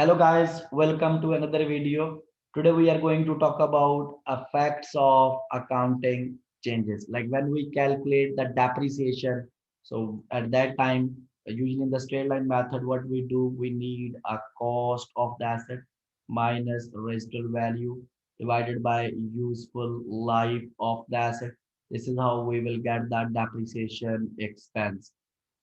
Hello guys, welcome to another video. Today we are going to talk about effects of accounting changes. Like when we calculate the depreciation. So at that time, usually in the straight line method, what we do, we need a cost of the asset minus residual value divided by useful life of the asset. This is how we will get that depreciation expense,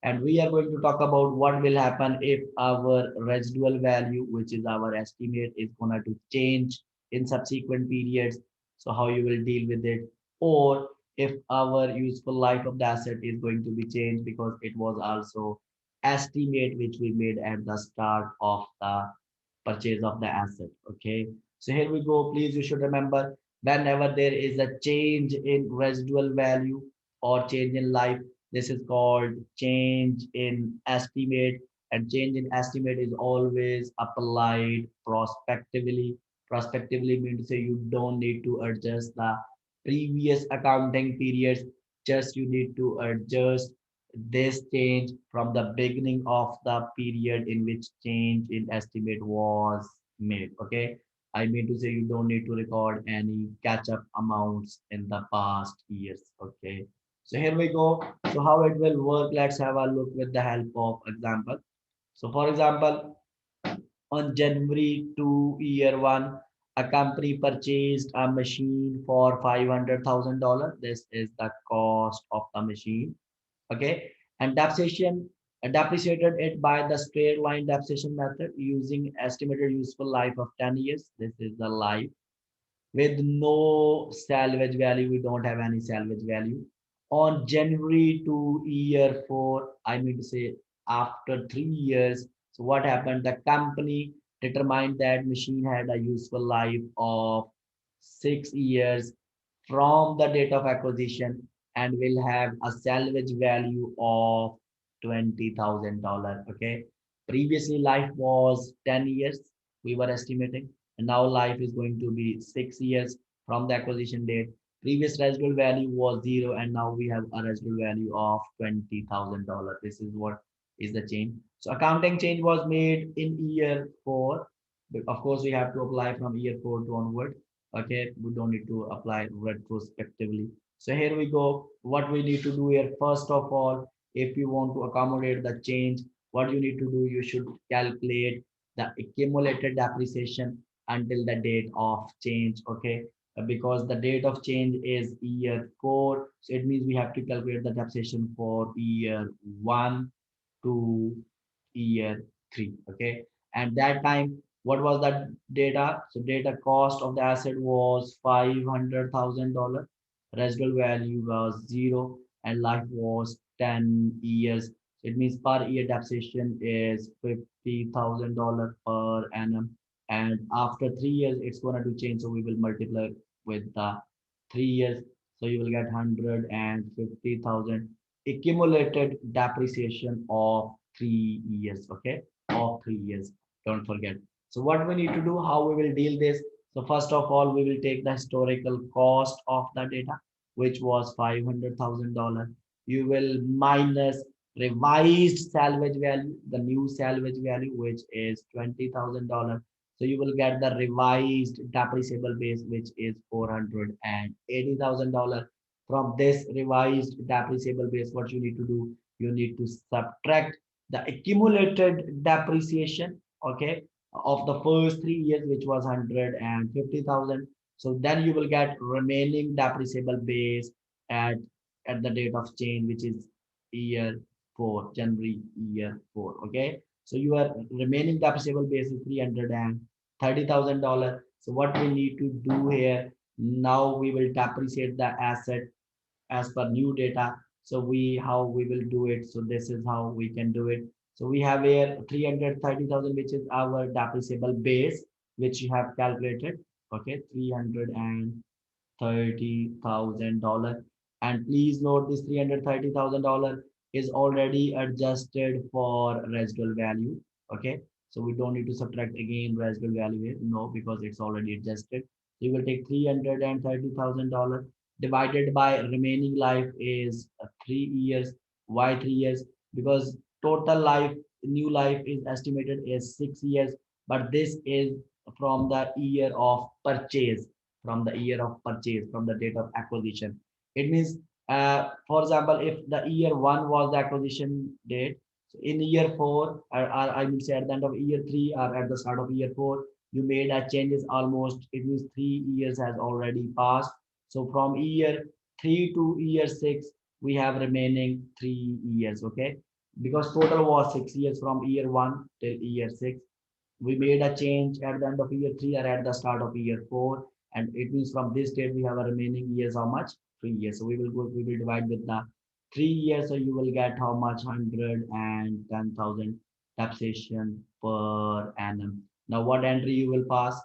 and we are going to talk about what will happen if our residual value, which is our estimate, is going to change in subsequent periods. So how you will deal with it, or if our useful life of the asset is going to be changed because it was also estimate which we made at the start of the purchase of the asset. Okay, so here we go. Please, you should remember, whenever there is a change in residual value or change in life, this is called change in estimate, and change in estimate is always applied prospectively. Prospectively means to say you don't need to adjust the previous accounting periods, just you need to adjust this change from the beginning of the period in which change in estimate was made. Okay, I mean to say you don't need to record any catch up amounts in the past years. Okay, so here we go. So how it will work, let's have a look with the help of example. So for example, on January 2, year 1, a company purchased a machine for $500,000. This is the cost of the machine. Okay, and depreciated it by the straight line depreciation method using estimated useful life of 10 years. This is the life with no salvage value. We don't have any salvage value. On January to year 4, I mean to say after 3 years. So what happened? The company determined that machine had a useful life of 6 years from the date of acquisition and will have a salvage value of $20,000. Okay. Previously life was 10 years. We were estimating, and now life is going to be 6 years from the acquisition date. Previous residual value was zero, and now we have a residual value of $20,000. This is what is the change. So accounting change was made in year 4. But of course, we have to apply from year 4 to onward. Okay, we don't need to apply retrospectively. So here we go. What we need to do here, first of all, if you want to accommodate the change, what you need to do, you should calculate the accumulated depreciation until the date of change. Okay, because the date of change is year 4, so it means we have to calculate the depreciation for year 1 to year 3. Okay, and that time, what was that data? So data cost of the asset was $500,000, residual value was zero, and life was 10 years. So it means per year depreciation is $50,000 per annum, and after 3 years it's going to change, so we will multiply with the 3 years. So you will get 150,000 accumulated depreciation of 3 years. Okay, of 3 years, don't forget. So what we need to do, how we will deal this? So first of all, we will take the historical cost of the data, which was $500,000. You will minus revised salvage value, the new salvage value, which is $20,000. So you will get the revised depreciable base, which is $480,000. From this revised depreciable base, what you need to do, you need to subtract the accumulated depreciation, okay, of the first 3 years, which was 150,000. So then you will get remaining depreciable base at the date of change, which is year 4, January year 4. Okay, so your remaining depreciable base is $330,000. So what we need to do here, now we will depreciate the asset as per new data. So how we will do it, so this is how we can do it. So we have here 330,000, which is our depreciable base, which you have calculated. Okay, $330,000. And please note, this $330,000 is already adjusted for residual value. Okay, so we don't need to subtract again residual value here, no, because it's already adjusted. So you will take $330,000 divided by remaining life is 3 years. Why 3 years? Because total life, new life is estimated as 6 years, but this is from the year of purchase, from the year of purchase, from the date of acquisition. It means, for example, if the year one was the acquisition date, so in year four, or I will say at the end of year three or at the start of year four, you made a changes almost, it means 3 years has already passed. So from year three to year six, we have remaining 3 years, okay? Because total was 6 years from year one till year six. We made a change at the end of year three or at the start of year four, and it means from this date we have a remaining years how much? 3 years. So we will divide with the 3 years, so you will get how much? 110,000 taxation per annum. Now what entry you will pass?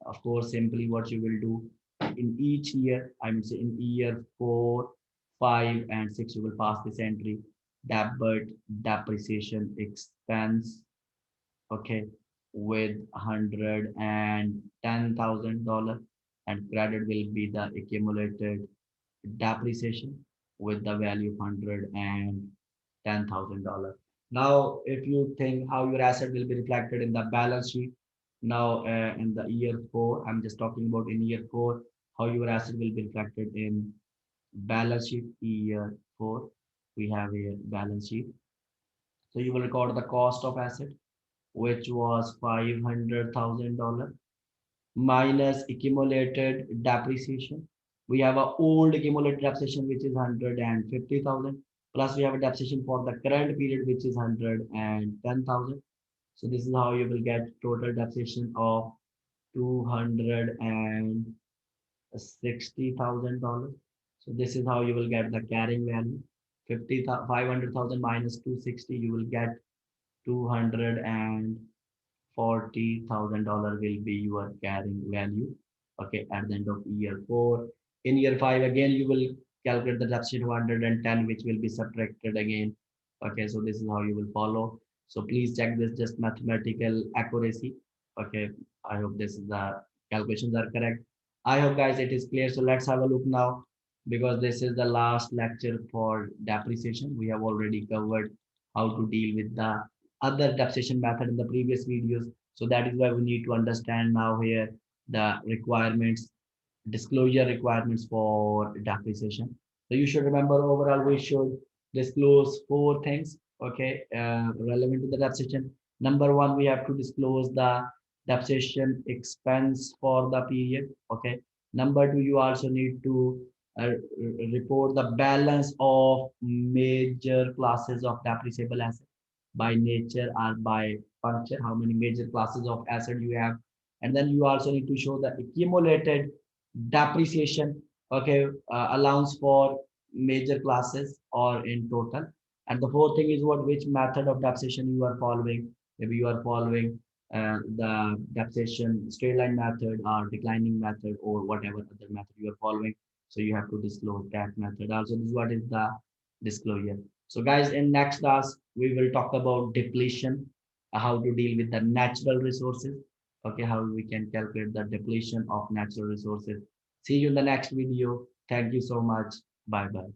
Of course, simply what you will do in each year, I mean say in year four, five, and six, you will pass this entry: debit depreciation expense, okay, with $110,000, and credit will be the accumulated depreciation with the value of $110,000. Now, if you think how your asset will be reflected in the balance sheet, now in the year four, I'm just talking about in year four, how your asset will be reflected in balance sheet year four. We have here balance sheet. So you will record the cost of asset, which was $500,000, minus accumulated depreciation. We have a old accumulated depreciation which is 150,000, plus we have a depreciation for the current period which is 110,000. So this is how you will get total depreciation of $260,000. So this is how you will get the carrying value. 500,000 minus 260, you will get $240,000 will be your carrying value. Okay, at the end of year four. In year five, again, you will calculate the deficit 110, which will be subtracted again. Okay, so this is how you will follow. So please check this, just mathematical accuracy. Okay, I hope this is the calculations are correct. I hope guys it is clear. So let's have a look now, because this is the last lecture for depreciation. We have already covered how to deal with the other taxation method in the previous videos. So that is why we need to understand now here the requirements, disclosure requirements for depreciation. So you should remember overall we should disclose four things, okay, relevant to the depreciation. Number one, we have to disclose the depreciation expense for the period, okay. Number two, you also need to report the balance of major classes of depreciable assets by nature or by function, how many major classes of asset you have. And then you also need to show the accumulated depreciation, okay, allowance for major classes or in total. And the fourth thing is what, which method of depreciation you are following. Maybe you are following the depreciation straight line method or declining method or whatever other method you are following. So you have to disclose that method. Also, this is what is the disclosure. So guys, in next class, we will talk about depletion, how to deal with the natural resources. Okay, how we can calculate the depletion of natural resources. See you in the next video. Thank you so much. Bye bye.